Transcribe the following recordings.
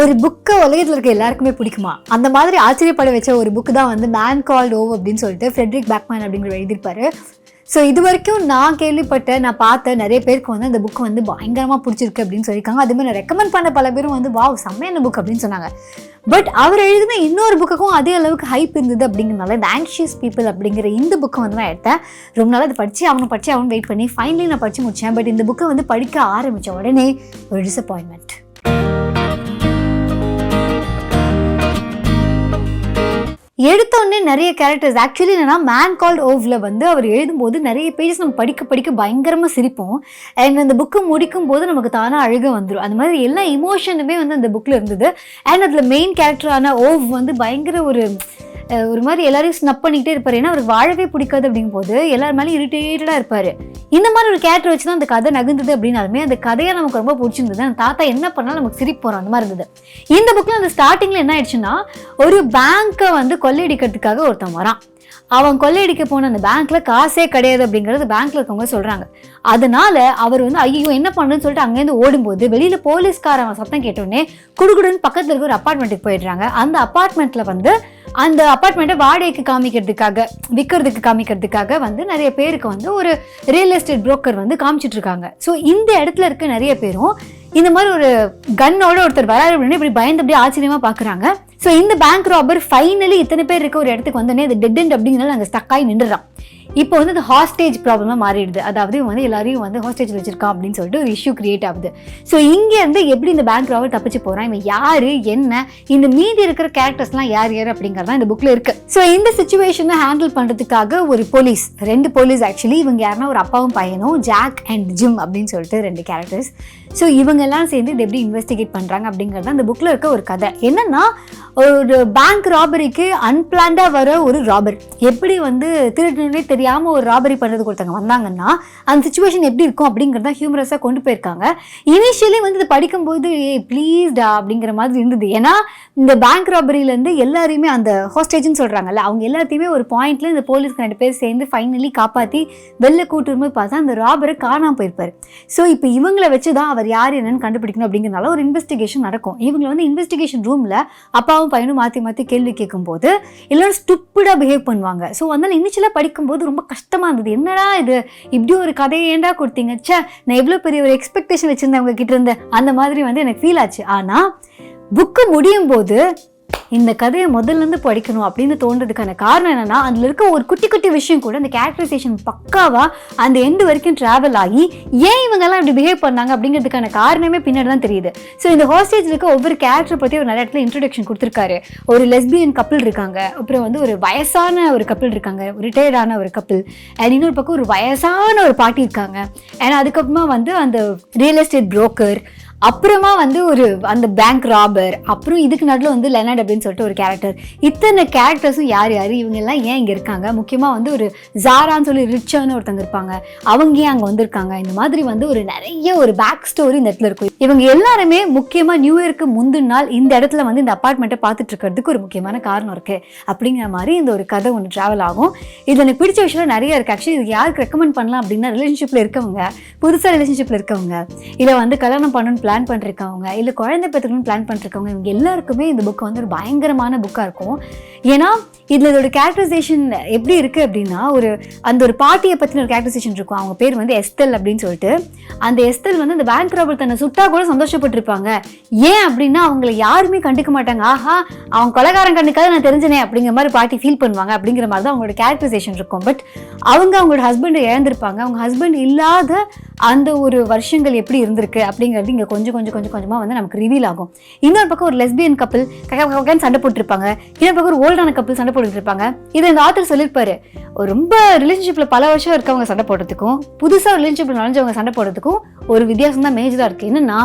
ஒரு புக்கை உலகத்தில் இருக்க எல்லாருக்குமே பிடிக்குமா? அந்த மாதிரி ஆச்சரியப்பட வச்ச ஒரு புக்கு தான் வந்து மேன் கால்ட் ஓவ் அப்படின்னு சொல்லிட்டு ஃப்ரெட்ரிக் பேக்மேன் அப்படிங்கிற எழுதியிருப்பாரு. ஸோ இது வரைக்கும் நான் கேள்விப்பட்ட, நான் பார்த்த நிறைய பேருக்கு வந்து அந்த புக்கு வந்து பயங்கரமாக பிடிச்சிருக்கு அப்படின்னு சொல்லியிருக்காங்க. அதுமாதிரி நான் ரெக்கமெண்ட் பண்ண பல பேரும் வந்து வாவ் செம்மையான புக் அப்படின்னு சொன்னாங்க. பட் அவர் எழுதின இன்னொரு புக்குக்கும் அதே அளவுக்கு ஹைப் இருந்தது அப்படிங்கிறனால த ஆங்ஷியஸ் பீப்புள் அப்படிங்கிற இந்த புக்கை வந்து நான் எடுத்தேன். ரொம்ப நாள் அதை படித்து அவனு வெயிட் பண்ணி ஃபைனலி நான் படித்து முடித்தேன். பட் இந்த புக்கை வந்து படிக்க ஆரம்பித்த உடனே ஒரு டிசப்பாயின்மெண்ட். எடுத்தோடனே நிறைய கேரக்டர்ஸ் ஆக்சுவலி என்னன்னா மேன் கால்ட் ஓவ்ல வந்து அவர் எழுதும்போது நிறைய பேஜஸ் நம்ம படிக்க பயங்கரமாக சிரிப்போம். அண்ட் அந்த புக்கு முடிக்கும் போது நமக்கு தானாக அழுக வந்துடும். அந்த மாதிரி எல்லா இமோஷனுமே வந்து அந்த புக்கில் இருந்தது. அண்ட் அதில் மெயின் கேரக்டரான ஓவ் வந்து பயங்கர ஒரு மாதிரி எல்லாரையும் ஸ்னப் பண்ணிக்கிட்டே இருப்பார். ஏன்னா அவருக்கு வாழவே பிடிக்காது அப்படிங்கும் போது எல்லாரும் மேலேயும் இரிட்டேட்டடாக இருப்பார். இந்த மாதிரி ஒரு கேரக்டர் வச்சு தான் அந்த கதை நகர்ந்தது அப்படின்னாலுமே அந்த கதையை நமக்கு ரொம்ப பிடிச்சிருந்தது. அந்த தாத்தா என்ன பண்ணாலும் நமக்கு சிரிப்பு போகிறோம் அந்த மாதிரி இருந்தது. இந்த புக்கில் அந்த ஸ்டார்டிங்கில் என்ன ஆயிடுச்சுன்னா, ஒரு பேங்க்கை வந்து கொள்ளையடிக்கிறதுக்காக ஒருத்தன் வரான். அவன் கொள்ளையடிக்க போன அந்த பேங்க்ல காசே கிடையாது அப்படிங்கிறது பேங்க்ல இருக்கவங்க சொல்றாங்க. அதனால அவர் வந்து ஐயோ என்ன பண்ணுன்னு சொல்லிட்டு அங்கேருந்து ஓடும்போது வெளியில போலீஸ்காரன் சத்தம் கேட்டோடனே குடுகுடுன்னு பக்கத்துல இருக்க ஒரு அப்பார்ட்மெண்ட்டுக்கு போயிடுறாங்க. அந்த அப்பார்ட்மெண்ட்ல வந்து அந்த அப்பார்ட்மெண்ட்டை வாடகைக்கு விற்கிறதுக்கு காமிக்கிறதுக்காக வந்து நிறைய பேருக்கு வந்து ஒரு ரியல் எஸ்டேட் புரோக்கர் வந்து காமிச்சிட்டு இருக்காங்க. ஸோ இந்த இடத்துல இருக்க நிறைய பேரும் இந்த மாதிரி ஒரு கன்னோட ஒருத்தர் வராரு அப்படின்னு இப்படி பயந்து அப்படியே ஆச்சரியமா பாக்குறாங்க. ஸோ இந்த பேங்க் ராபர் ஃபைனலி இத்தனை பேர் இருக்க ஒரு இடத்துக்கு வந்தோடனே அது டெட் எண்ட் அப்படிங்கிறனால அங்கே ஸ்டக் ஆகி நின்றுறான். இப்போ வந்து அது ஹாஸ்டேஜ் ப்ராப்ளமாக மாறிடுது. அதாவது இவன் வந்து எல்லாரையும் வந்து ஹாஸ்டேஜில் வச்சிருக்கான் அப்படின்னு சொல்லிட்டு ஒரு இஷ்யூ கிரியேட் ஆகுது. ஸோ இங்கேருந்து எப்படி இந்த பேங்க் ராபர் தப்பிச்சு போகிறான், இவன் யார் என்ன, இந்த மீதி இருக்கிற கேரக்டர்ஸ்லாம் யார் அப்படிங்கிறதான் இந்த புக்கில் இருக்குது. ஸோ இந்த சுச்சுவேஷனை ஹேண்டில் பண்ணுறதுக்காக ஒரு ரெண்டு போலீஸ் ஆக்சுவலி இவங்க யாருன்னா ஒரு அப்பாவும் பையனும், ஜாக் அண்ட் ஜிம் அப்படின்னு சொல்லிட்டு 2 கேரக்டர்ஸ். ஸோ இவங்க எல்லாம் சேர்ந்து இது எப்படி இன்வெஸ்டிகேட் பண்ணுறாங்க அப்படிங்கிறது அந்த புக்கில் இருக்க ஒரு கதை. என்னன்னா, ஒரு பேங்க் ராபரிக்கு அன்பிளான்டாக வர ஒரு ராபர் எப்படி வந்து திருடனே தெரியாமல் ஒரு ராபரி பண்ணுறதுக்கு ஒருத்தவங்க வந்தாங்கன்னா அந்த சுச்சுவேஷன் எப்படி இருக்கும் அப்படிங்கிறத ஹியூமரஸாக கொண்டு போயிருக்காங்க. இனிஷியலி வந்து இது படிக்கும்போது ப்ளீஸ்டா அப்படிங்கிற மாதிரி இருந்தது. ஏன்னா இந்த பேங்க் ராபரியிலேருந்து எல்லாரையுமே அந்த ஹாஸ்டேஜ்னு சொல்கிறாங்கல்ல, அவங்க எல்லாத்தையுமே ஒரு பாயிண்ட்ல இந்த போலீஸ்க்கு 2 பேர் சேர்ந்து ஃபைனலி காப்பாற்றி வெளில கூட்டு வரும்போது பார்த்தா அந்த ராபரை காணாமல் போயிருப்பார். ஸோ இப்போ இவங்களை வச்சு தான் அவர் யார் என்னன்னு கண்டுபிடிக்கணும் அப்படிங்கிறனால ஒரு இன்வெஸ்டிகேஷன் நடக்கும். இவங்களை வந்து இன்வெஸ்டிகேஷன் ரூமில் அப்பாவும் பையனும் மாற்றி கேள்வி கேட்கும்போது எல்லாரும் ஸ்டூப்பிடாக பிஹேவ் பண்ணுவாங்க. ஸோ அதனால் இனிஷியலாக படிக்கும்போது ரொம்ப கஷ்டமாக இருந்தது. என்னடா இது, இப்படி ஒரு கதையை ஏண்டா கொடுத்தீங்க, சே நான் எவ்வளோ பெரிய ஒரு எக்ஸ்பெக்டேஷன் வச்சுருந்தேன் அவங்க கிட்ட இருந்து அந்த மாதிரி வந்து எனக்கு ஃபீல் ஆச்சு. ஆனால் புக்கு முடியும் போது இந்த கதையை முதல்லேருந்து படிக்கணும் அப்படின்னு தோன்றதுக்கான காரணம் என்னன்னா, அதில் இருக்க ஒரு குட்டி விஷயம் கூட அந்த கேரக்டரைசேஷன் பக்காவாக அந்த எண்டு வரைக்கும் ட்ராவல் ஆகி ஏன் இவங்கெல்லாம் இப்படி பிஹேவ் பண்ணாங்க அப்படிங்கிறதுக்கான காரணமே பின்னாடி தான் தெரியுது. ஸோ இந்த ஹாஸ்டேஜில் இருக்க ஒவ்வொரு கேரக்டர் பற்றி ஒரு நிறைய இடத்துல இன்ட்ரடக்ஷன் கொடுத்துருக்காரு. ஒரு லெஸ்பியன் கப்பிள் இருக்காங்க, அப்புறம் வந்து ஒரு வயசான ஒரு கப்பிள் இருக்காங்க, ரிட்டையர்டான ஒரு கப்பிள், அண்ட் இன்னொரு பக்கம் ஒரு வயசான ஒரு பாட்டி இருக்காங்க, அண்ட் அதுக்கப்புறமா வந்து அந்த ரியல் எஸ்டேட் புரோக்கர், அப்புறமா வந்து அந்த பேங்க் ராபர், அப்புறம் இதுக்கு நடுவில் வந்து லெனர்ட் அப்படின்னு சொல்லிட்டு ஒரு கேரக்டர். இத்தனை கேரக்டர்ஸும் யார் இவங்க எல்லாம் ஏன் இங்கே இருக்காங்க, முக்கியமாக வந்து ஒரு ஜாரான்னு சொல்லி ரிச்சான ஒருத்தங்க இருப்பாங்க, அவங்க ஏன் அங்கே வந்திருக்காங்க, இந்த மாதிரி வந்து நிறைய ஒரு பேக் ஸ்டோரி இந்த இடத்துல இருக்கும். இவங்க எல்லாருமே முக்கியமாக நியூ இயருக்கு முந்தின நாள் இந்த இடத்துல வந்து இந்த அப்பார்ட்மெண்ட்டை பார்த்துட்டு இருக்கிறதுக்கு ஒரு முக்கியமான காரணம் இருக்குது அப்படிங்கிற மாதிரி இந்த ஒரு கதை ஒன்று ட்ராவல் ஆகும். இது எனக்கு பிடிச்ச விஷயம் நிறைய இருக்குது. ஆக்சுவலி இது யாருக்கு ரெக்கமெண்ட் பண்ணலாம் அப்படின்னா, ரிலேஷன்ஷிப்பில் இருக்கவங்க, புதுசாக ரிலேஷன்ஷிப்பில் இருக்கவங்க, இல்லை வந்து கல்யாணம் பண்ணணும்னு பிளான் பண்ணிருக்கவங்க, இல்லை குழந்தை பெற்றுக்கணும்னு பிளான் பண்ணிருக்கவங்க, இவங்க எல்லாருக்குமே இந்த புக் வந்து ஒரு பயங்கரமான புக்காக இருக்கும். ஏன்னா இதில் இதோட கேரக்டரைசேஷன் எப்படி இருக்குது அப்படின்னா, ஒரு பாட்டியை பற்றின ஒரு கேரக்டரைசேஷன் இருக்கும். அவங்க பேர் வந்து எஸ்தல் அப்படின்னு சொல்லிட்டு. அந்த எஸ்தல் வந்து அந்த பேங்க் ராபர் தன்னை சுட்டா கூட சந்தோஷப்பட்டிருப்பாங்க. ஏன் அப்படின்னா அவங்கள யாருமே கண்டுக்க மாட்டாங்க. ஆஹா அவங்க கொலைகாரன் கண்டுக்காத நான் தெரிஞ்சனே அப்படிங்கிற மாதிரி பாட்டி ஃபீல் பண்ணுவாங்க அப்படிங்கிற மாதிரி தான் அவங்களோட கேரக்டரைசேஷன் இருக்கும். பட் அவங்களோட ஹஸ்பண்டை இழந்திருப்பாங்க. அவங்க ஹஸ்பண்ட் இல்லாத அந்த ஒரு வருஷங்கள் எப்படி இருந்திருக்கு அப்படிங்கிறது இங்கே கொஞ்சமாக வந்து நமக்கு ரிவீல் ஆகும். இன்னொரு பக்கம் ஒரு லெஸ்பியன் கப்பிள் கக்கன்னு சண்டை போட்டுருப்பாங்க, இன்னொரு பக்கம் ஒரு ஓல்டான கப்பிள் சண்டை போட்டுட்டு இருப்பாங்க. இதை இந்த ஆத்தர் சொல்லியிருப்பாரு, ரொம்ப ரிலேஷன்ஷிப்பில் பல வருஷம் இருக்கவங்க சண்டை போடுறதுக்கும் புதுசாக ரிலேஷன்ஷிப்பில் நுழைஞ்சவங்க சண்டை போடுறதுக்கும் ஒரு வித்தியாசம் தான் மேஜராக இருக்குது. என்னன்னா,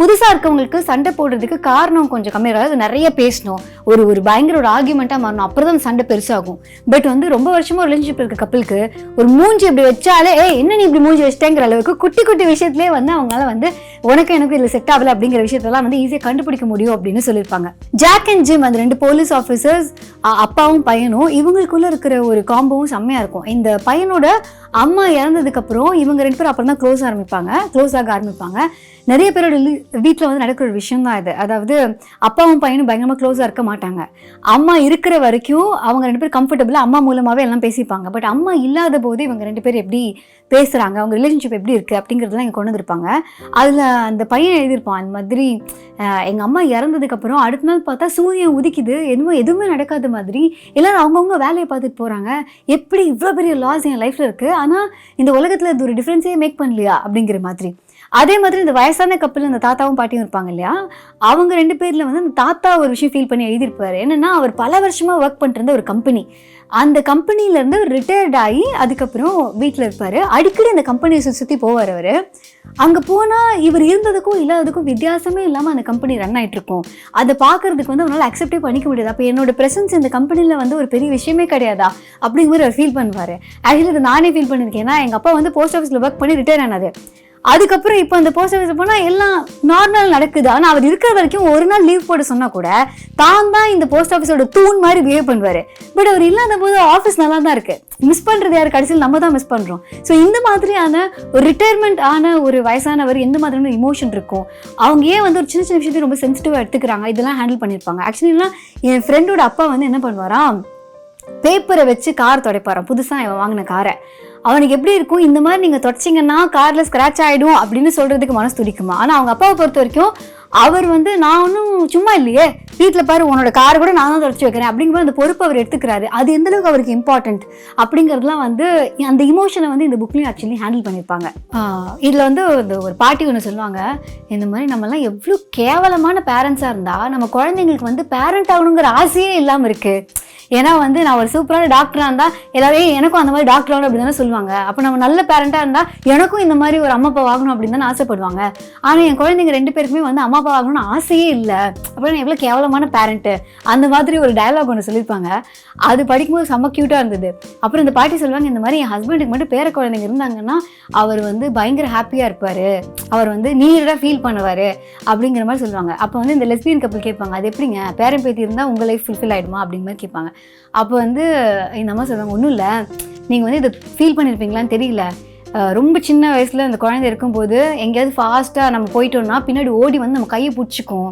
புதுசாக இருக்கவங்களுக்கு சண்டை போடுறதுக்கு காரணம் கொஞ்சம் கம்மியாக, அதாவது நிறைய பேசணும், ஒரு பயங்கர ஒரு ஆர்கியூமெண்ட்டாக மாறணும், அப்புறம் தான் சண்டை பெருசாகும். பட் வந்து ரொம்ப வருஷமாக ரிலேஷன்ஷிப் இருக்க கப்பிளுக்கு ஒரு மூஞ்சி இப்படி வச்சாலே என்ன நீ இப்படி மூஞ்சி வச்சிட்டேங்கிற அளவுக்கு குட்டி விஷயத்துலேயே வந்து அவங்களால வந்து உனக்கு எனக்கு இதில் செட் ஆகலை அப்படிங்கிற விஷயத்தெல்லாம் வந்து ஈஸியாக கண்டுபிடிக்க முடியும் அப்படின்னு சொல்லியிருப்பாங்க. ஜாக் அண்ட் ஜிம் அந்த 2 போலீஸ் ஆஃபீஸர்ஸ், அப்பாவும் பையனும், இவங்களுக்குள்ள இருக்கிற ஒரு காம்போவும் செம்மையாக இருக்கும். இந்த பையனோட அம்மா இறந்ததுக்கப்புறம் இவங்க 2 பேரும் அப்புறம் தான் க்ளோஸ் ஆக ஆரம்பிப்பாங்க. நிறைய பேரோட வீட்டில் வந்து நடக்கிற ஒரு விஷயம் தான் இது. அதாவது அப்பாவும் பையனும் பயங்கரமாக க்ளோஸாக இருக்க மாட்டாங்க. அம்மா இருக்கிற வரைக்கும் அவங்க 2 பேரும் கம்ஃபர்டபுளாக அம்மா மூலமாகவே எல்லாம் பேசிப்பாங்க. பட் அம்மா இல்லாத போது இவங்க 2 பேரும் எப்படி பேசுகிறாங்க, அவங்க ரிலேஷன்ஷிப் எப்படி இருக்குது அப்படிங்கிறதுலாம் இங்கே கொண்டு வந்திருப்பாங்க. அதில் அந்த பையன் எழுதியிருப்பான், அந்த மாதிரி எங்கள் அம்மா இறந்ததுக்கப்புறம் அடுத்த நாள் பார்த்தா சூரியன் உதிக்குது, எதுவுமே நடக்காத மாதிரி எல்லோரும் அவங்கவுங்க வேலையை பார்த்துட்டு போகிறாங்க. எப்படி இவ்வளோ பெரிய லாஸ் என் லைஃப்பில் இருக்குது, ஆனால் இந்த உலகத்தில் இது ஒரு டிஃப்ரென்ஸே மேக் பண்ணலையா அப்படிங்கிற மாதிரி. அதே மாதிரி இந்த வயசான கப்பல் அந்த தாத்தாவும் பாட்டியும் இருப்பாங்க இல்லையா, அவங்க 2 பேரில் வந்து அந்த தாத்தா ஒரு விஷயம் ஃபீல் பண்ணி எழுதியிருப்பார். என்னென்னா, அவர் பல வருஷமாக ஒர்க் பண்ணிட்டு இருந்த ஒரு கம்பெனி, அந்த கம்பெனிலேருந்து ரிட்டையர்ட் ஆகி அதுக்கப்புறம் வீட்டில் இருப்பார். அடிக்கடி அந்த கம்பெனியை சுற்றி போவார். அவர் அங்கே போனால் இவர் இருந்ததுக்கும் இல்லாததுக்கும் வித்தியாசமே இல்லாமல் அந்த கம்பெனி ரன் ஆகிட்ருக்கும். அதை பார்க்குறதுக்கு வந்து அவரால் அக்செப்டே பண்ணிக்க முடியாது. அப்போ என்னோட ப்ரெசன்ஸ் இந்த கம்பெனியில் வந்து ஒரு பெரிய விஷயமே கிடையாதா அப்படிங்கிற மாதிரி அவர் ஃபீல் பண்ணுவார். ஆக்சுவலி அதை நானே ஃபீல் பண்ணியிருக்கேன். ஏன்னா எங்கள் அப்பா வந்து போஸ்ட் ஆஃபீஸில் ஒர்க் பண்ணி ரிட்டையர் ஆனது. அதுக்கப்புறம் இப்போ அந்த போஸ்ட் ஆஃபீஸில் போனால் எல்லாம் நார்மல் நடக்குது. ஆனால் அவர் இருக்கிற வரைக்கும் ஒரு நாள் லீவ் போட சொன்னால் கூட தான் இந்த போஸ்ட் ஆஃபீஸோட தூண் மாதிரி பிஹேவ் பண்ணுவார். பட் அவர் இல்லாத போது ஆஃபீஸ் நல்லா தான் இருக்குது. மிஸ் பண்ணுறது யார், கடைசியில் நம்ம தான் மிஸ் பண்ணுறோம். ஸோ இந்த மாதிரியான ஒரு ரிட்டையர்மெண்ட் ஆன ஒரு வயசானவர் எந்த மாதிரியான இமோஷன் இருக்கும், அவங்க ஏன் வந்து ஒரு சின்ன சின்ன விஷயத்தையும் ரொம்ப சென்சிட்டிவாக எடுத்துக்கிறாங்க, இதெல்லாம் ஹேண்டில் பண்ணியிருப்பாங்க. ஆக்சுவலிலாம் என் ஃப்ரெண்டோட அப்பா வந்து என்ன பண்ணுவாராம், பேப்பரை வச்சு கார் துடைப்பாராம். புதுசாக இவன் வாங்கின காரை அவனுக்கு எப்படி இருக்கும், இந்த மாதிரி நீங்கள் தொடச்சிங்கன்னா காரில் ஸ்க்ராட்ச் ஆகிடும் அப்படின்னு சொல்கிறதுக்கு மனசு துடிக்குமா. ஆனால் அவங்க அப்பாவை பொறுத்த வரைக்கும் அவர் வந்து நான் ஒன்றும் சும்மா இல்லையே, வீட்டில் பாரு உன்னோட கார் கூட நான் தான் தொடச்சி வைக்கிறேன் அப்படிங்கிற அந்த பொறுப்பு அவர் எடுத்துக்கிறாரு. அது எந்தளவுக்கு அவருக்கு இம்பார்ட்டன்ட் அப்படிங்கிறதுலாம் வந்து அந்த இமோஷனை வந்து இந்த புக்லேயும் ஆக்சுவலி ஹேண்டில் பண்ணியிருப்பாங்க. இதில் வந்து ஒரு பாட்டி ஒன்று சொல்லுவாங்க, இந்த மாதிரி நம்மலாம் எவ்வளோ கேவலமான பேரண்ட்ஸாக இருந்தால் நம்ம குழந்தைங்களுக்கு வந்து பேரண்ட் ஆகணுங்கிற ஆசையே இல்லாமல் இருக்குது. ஏன்னா வந்து நான் ஒரு சூப்பரான டாக்டராக இருந்தால் எல்லாரும் எனக்கும் அந்த மாதிரி டாக்டர் ஆகணும் அப்படின்னு தானே சொல்லுவாங்க. அப்போ நம்ம நல்ல பேரண்ட்டாக இருந்தால் எனக்கும் இந்த மாதிரி ஒரு அம்மா அப்பா ஆகணும் அப்படின்னு தானே ஆசைப்படுவாங்க. ஆனால் என் குழந்தைங்க 2 பேருக்குமே வந்து அம்மா அப்பா ஆகணும்னு ஆசையே இல்லை, அப்புறம் எவ்வளோ கேவலமான பேரண்ட்டு அந்த மாதிரி ஒரு டயலாக் ஒன்று சொல்லியிருப்பாங்க. அது படிக்கும்போது செம்ம க்யூட்டாக இருந்தது. அப்புறம் இந்த பாட்டி சொல்லுவாங்க, இந்த மாதிரி என் ஹஸ்பண்டுக்கு மட்டும் பேர குழந்தைங்க இருந்தாங்கன்னா அவர் வந்து பயங்கர ஹாப்பியாக இருப்பார், அவர் வந்து நீடாக ஃபீல் பண்ணுவார் அப்படிங்கிற மாதிரி சொல்லுவாங்க. அப்போ வந்து இந்த லெஸ்பியன் கப்பல் கேட்பாங்க, அது எப்படிங்க பேரன் பேத்தி இருந்தால் உங்கள் லைஃப் ஃபுல்ஃபில் ஆகிடுமா அப்படிங்கிற மாதிரி கேட்பாங்க. அப்போ வந்து இந்த அம்மா சொல்லுவாங்க, ஒன்றும் இல்லை, நீங்கள் வந்து இதை ஃபீல் பண்ணியிருப்பீங்களான்னு தெரியல, ரொம்ப சின்ன வயசில் அந்த குழந்தை இருக்கும்போது எங்கேயாவது ஃபாஸ்ட்டாக நம்ம போயிட்டோம்னா பின்னாடி ஓடி வந்து நம்ம கையை பிடிச்சிக்கும்,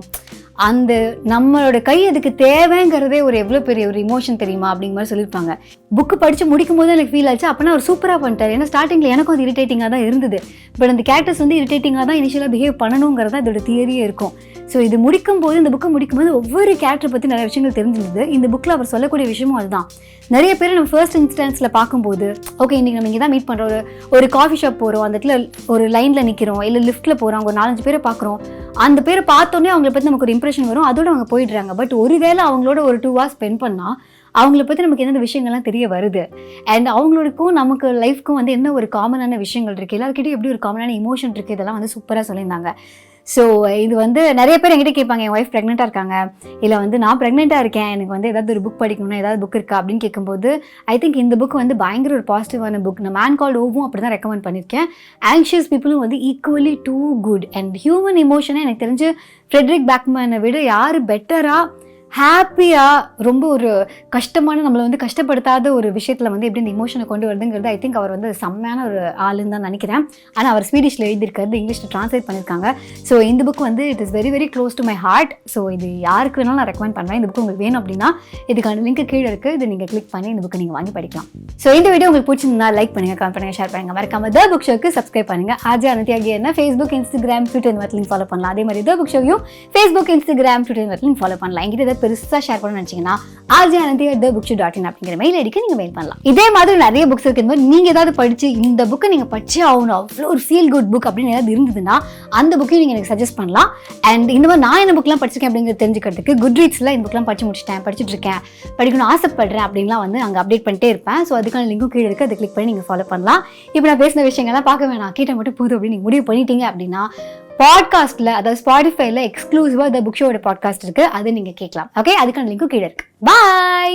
அந்த நம்மளோட கை அதுக்கு தேவைங்கிறதே ஒரு எவ்வளோ பெரிய ஒரு இமோஷன் தெரியுமா அப்படிங்கிற மாதிரி சொல்லியிருப்பாங்க. புக்கு படித்து முடிக்கும் போது எனக்கு ஃபீல் ஆச்சு, அப்போனா அவர் சூப்பராக பண்ணிட்டார். ஏன்னா ஸ்டார்டிங்கில் எனக்கும் அது இரிட்டேட்டிங்காக தான் இருந்தது. பட் அந்த கேரக்டர்ஸ் வந்து இரிட்டேட்டிங்காக தான் இனிஷியலாக பிஹேவ் பண்ணணுங்கிறது தான் இதோட தியரியே இருக்கும். ஸோ இது முடிக்கும்போது, இந்த புக்கை முடிக்கும்போது ஒவ்வொரு கேரக்டரை பற்றி நிறைய விஷயங்கள் தெரிஞ்சிருந்தது. இந்த புக்கில் அவர் சொல்லக்கூடிய விஷயமும் அதுதான். நிறைய பேர் நம்ம ஃபர்ஸ்ட் இன்ஸ்டன்ஸில் பார்க்கும்போது, ஓகே இன்றைக்கி நம்ம இங்கே தான் மீட் பண்ணுறோம், ஒரு காஃபி ஷாப் போகிறோம், அந்த இடத்துல ஒரு லைனில் நிற்கிறோம், இல்லை லிஃப்ட்டில் போகிறோம், ஒரு 4-5 பேரை பார்க்குறோம், அந்த பேரை பார்த்தோன்னே அவங்கள பற்றி நமக்கு ஒரு இம்ப்ரெஷன் வரும், அதோடு அவங்க போயிடுறாங்க. பட் ஒருவேளை அவங்களோட ஒரு 2 hours ஸ்பெண்ட் பண்ணால் அவங்கள பற்றி நமக்கு எந்தெந்த விஷயங்கள்லாம் தெரிய வருது. அண்ட் அவங்களுக்கும் நமக்கு லைஃப்க்கும் வந்து என்ன ஒரு காமனான விஷயங்கள் இருக்குது, எல்லாருக்கிட்டையும் எப்படி ஒரு காமனான இமோஷன் இருக்குது, இதெல்லாம் வந்து சூப்பராக சொல்லியிருந்தாங்க. ஸோ இது வந்து நிறைய பேர் என்கிட்ட கேட்பாங்க, என் ஒய்ஃப் ப்ரெக்னெண்ட்டாக இருக்காங்க, இல்லை வந்து நான் ப்ரெக்னெண்ட்டாக இருக்கேன், எனக்கு வந்து ஏதாவது ஒரு புக் படிக்கணும்னா ஏதாவது புக் இருக்கா அப்படின்னு கேட்கும்போது, ஐ திங்க் இந்த புக் வந்து பயங்கர ஒரு பாசிட்டிவான புக். நான் மேன் கால்ட் ஓவும் அப்படி தான் ரெக்கமெண்ட் பண்ணியிருக்கேன். ஆங்ஷியஸ் பீப்புளும் வந்து equally too good. And human இமோஷனை எனக்கு தெரிஞ்சு ஃப்ரெட்ரிக் பேக்மேனை விட யார் பெட்டராக ஹாப்பியாக ரொம்ப ஒரு கஷ்டமான நம்மளை வந்து கஷ்டப்படுத்தாத ஒரு விஷயத்தில் வந்து எப்படி இந்த இமோஷனை கொண்டு வருதுங்கிறது ஐ திங்க் அவர் வந்து செம்மையான ஒரு ஆளுன்னு தான் நினைக்கிறேன். ஆனால் அவர் ஸ்வீடிஷில் எழுதியிருக்கிறது இங்கிலீஷில் ட்ரான்ஸ்லேட் பண்ணியிருக்காங்க. ஸோ இந்த புக் வந்து it is very very close to my heart. So இது யாருக்கு வேணாலும் நான் ரெக்கமெண்ட் பண்ணுவேன். இந்த புக் உங்களுக்கு வேணும் அப்படின்னா இதுக்கான லிங்க் கீழே இருக்குது, இதை நீங்கள் கிளிக் பண்ணி இந்த புக்கை நீங்கள் வாங்கி படிக்கலாம். ஸோ இந்த வீடியோ உங்களுக்கு பிடிச்சிருந்தா லைக் பண்ணுங்கள், கமெண்ட் பண்ணுங்கள், ஷேர் பண்ணுங்கள். மறக்காம த புக் ஷோக்கு சப்ஸ்கிரைப் பண்ணுங்கள். ஆர்ஜே அனன்யா என்ன Facebook, Instagram, Twitter link follow பண்ணலாம். அதே மாதிரி த புக் ஷோவையும் Facebook, Instagram, Twitter link follow பண்ணலாம். எங்கிட்ட ஏதாவது பெருசாக ஷேர் பண்ணணும்னு நினச்சிங்கன்னா arjananthi@thebookshop.in அப்படிங்கிற மெயில் ஐடிக்கு நீங்கள் மெயில் பண்ணலாம். இதே மாதிரி நிறைய புக்ஸ் இருக்கும்போது நீங்கள் ஏதாவது படித்து இந்த புக்கை நீங்கள் படிச்சே ஆகணும், அவ்வளோ ஒரு ஃபீல் குட் புக் அப்படின்னு ஏதாவது இருந்ததுன்னா அந்த புக்கையும் நீங்கள் எனக்கு சஜஸ்ட் பண்ணலாம். அண்ட் இந்த மாதிரி நான் என்ன புக்லாம் படிச்சிருக்கேன் அப்படிங்கிறது தெரிஞ்சுக்கிறதுக்கு குட்ரீட்ஸில் இந்த புக்லாம் படிச்சுட்டு இருக்கேன், படிக்கணும்னு ஆசைப்படுறேன் அப்படின்லாம் வந்து அங்கே அப்டேட் பண்ணிட்டே இருப்பேன். ஸோ அதுக்கான லிங்க்கும் கீழே இருக்குது, அதை கிளிக் பண்ணி நீங்கள் ஃபாலோ பண்ணலாம். இப்போ நான் பேசின விஷயங்கள்லாம் பார்க்க வேணாம், கேட்டால் மட்டும் போதும் அப்படின்னு நீங்கள் முடிவு பண்ணிட்டீங்க அப்படின்னா பாட்காஸ்ட்டில், அதாவது ஸ்பாட்டிஃபைல எக்ஸ்க்ளூசிவாக த புக் ஷோட பாட்காஸ்ட் இருக்குது, அதை நீங்கள் கேட்கலாம். ஓகே, அதுக்கான லிங்க்கும் கீழே இருக்குது. பாய்.